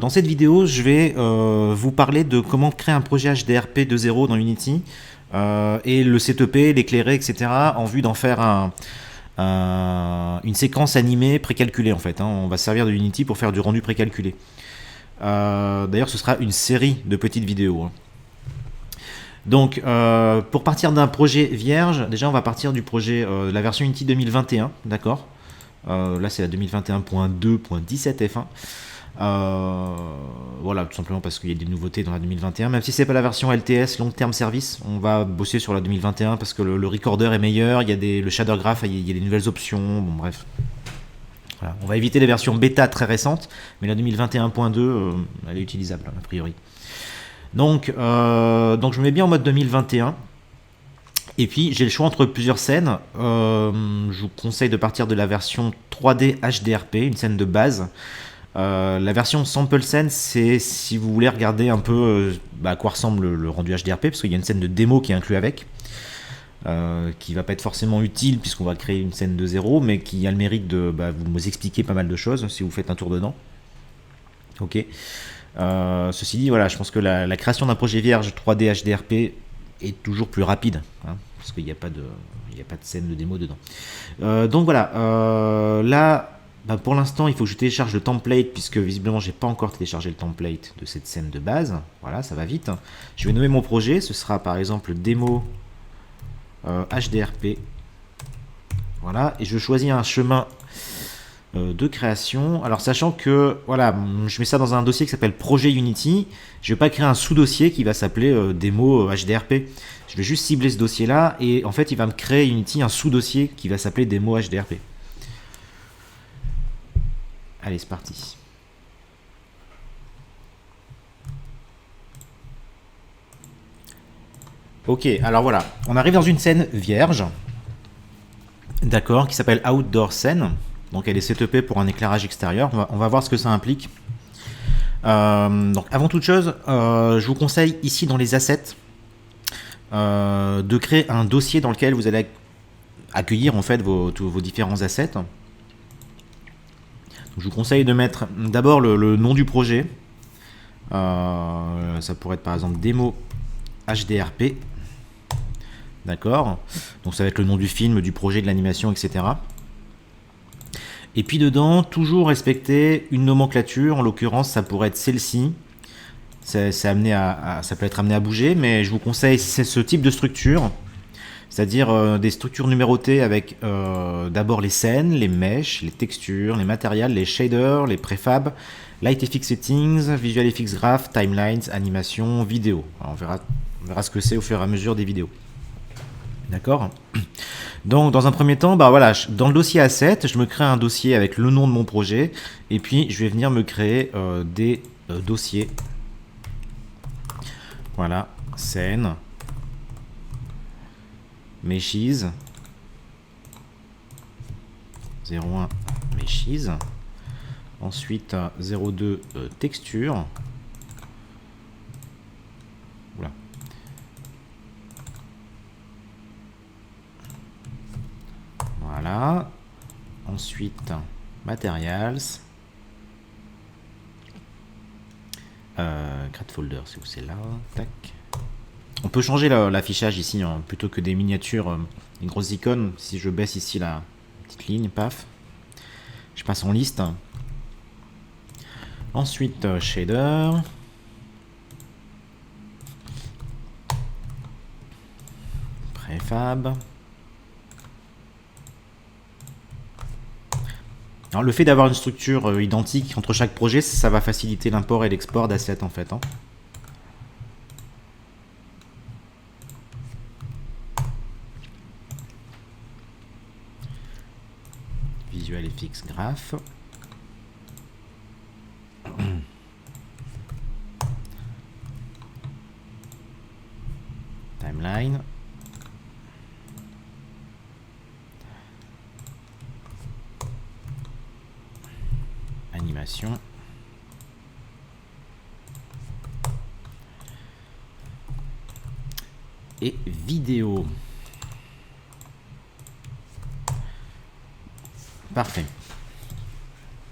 Dans cette vidéo, je vais vous parler de comment créer un projet HDRP de zéro dans Unity et le setuper, l'éclairer, etc. en vue d'en faire une séquence animée précalculée en fait. On va se servir de Unity pour faire du rendu précalculé. D'ailleurs, ce sera une série de petites vidéos. Donc, pour partir d'un projet vierge, déjà on va partir du projet de la version Unity 2021, d'accord. Là c'est la 2021.2.17 F1. Voilà, tout simplement parce qu'il y a des nouveautés dans la 2021, même si c'est pas la version LTS, Long Term Service, on va bosser sur la 2021 parce que le recorder est meilleur, il y a le shader graph, il y a des nouvelles options, bon bref. Voilà. On va éviter les versions bêta très récentes, mais la 2021.2, elle est utilisable a priori. Donc je me mets bien en mode 2021. Et puis j'ai le choix entre plusieurs scènes. Je vous conseille de partir de la version 3D HDRP, une scène de base. La version sample scène, c'est si vous voulez regarder un peu à quoi ressemble le rendu HDRP, parce qu'il y a une scène de démo qui est inclue avec, qui va pas être forcément utile puisqu'on va créer une scène de zéro, mais qui a le mérite de vous expliquer pas mal de choses si vous faites un tour dedans. Ok. Ceci dit, voilà, je pense que la création d'un projet vierge 3D HDRP est toujours plus rapide, parce qu'il n'y a pas de scène de démo dedans. Donc voilà, là. Pour l'instant, il faut que je télécharge le template puisque visiblement, j'ai pas encore téléchargé le template de cette scène de base. Voilà, ça va vite. Je vais nommer mon projet. Ce sera par exemple démo HDRP. Voilà, et je choisis un chemin de création. Alors, sachant que voilà, je mets ça dans un dossier qui s'appelle projet Unity. Je vais pas créer un sous-dossier qui va s'appeler démo HDRP. Je vais juste cibler ce dossier-là et en fait, il va me créer Unity un sous-dossier qui va s'appeler démo HDRP. Allez, c'est parti. Ok, alors voilà, on arrive dans une scène vierge, d'accord, qui s'appelle Outdoor Scene. Donc elle est setupée pour un éclairage extérieur. On va voir ce que ça implique. Donc avant toute chose, je vous conseille ici dans les assets de créer un dossier dans lequel vous allez accueillir en fait tous vos différents assets. Je vous conseille de mettre d'abord le nom du projet. Ça pourrait être par exemple démo HDRP. D'accord. Donc ça va être le nom du film, du projet, de l'animation, etc. Et puis dedans, toujours respecter une nomenclature. En l'occurrence, ça pourrait être celle-ci. Ça peut être amené à bouger, mais je vous conseille ce type de structure. C'est-à-dire des structures numérotées avec d'abord les scènes, les meshes, les textures, les matériels, les shaders, les préfabs, LightFX Settings, VisualFX Graph, Timelines, Animation, Vidéo. Alors on verra ce que c'est au fur et à mesure des vidéos. D'accord. Donc dans un premier temps, voilà, dans le dossier Asset, je me crée un dossier avec le nom de mon projet et puis je vais venir me créer des dossiers. Voilà, scène. Meshes 01 Meshes, ensuite 02 texture, voilà. Voilà, ensuite materials, create folder si c'est là, tac. On peut changer l'affichage ici, plutôt que des miniatures, des grosses icônes. Si je baisse ici la petite ligne, paf, je passe en liste. Ensuite, shader. Préfab. Alors, le fait d'avoir une structure identique entre chaque projet, ça va faciliter l'import et l'export d'assets en fait. VisualFX Graph. Timeline. Animation. Et vidéo. Parfait.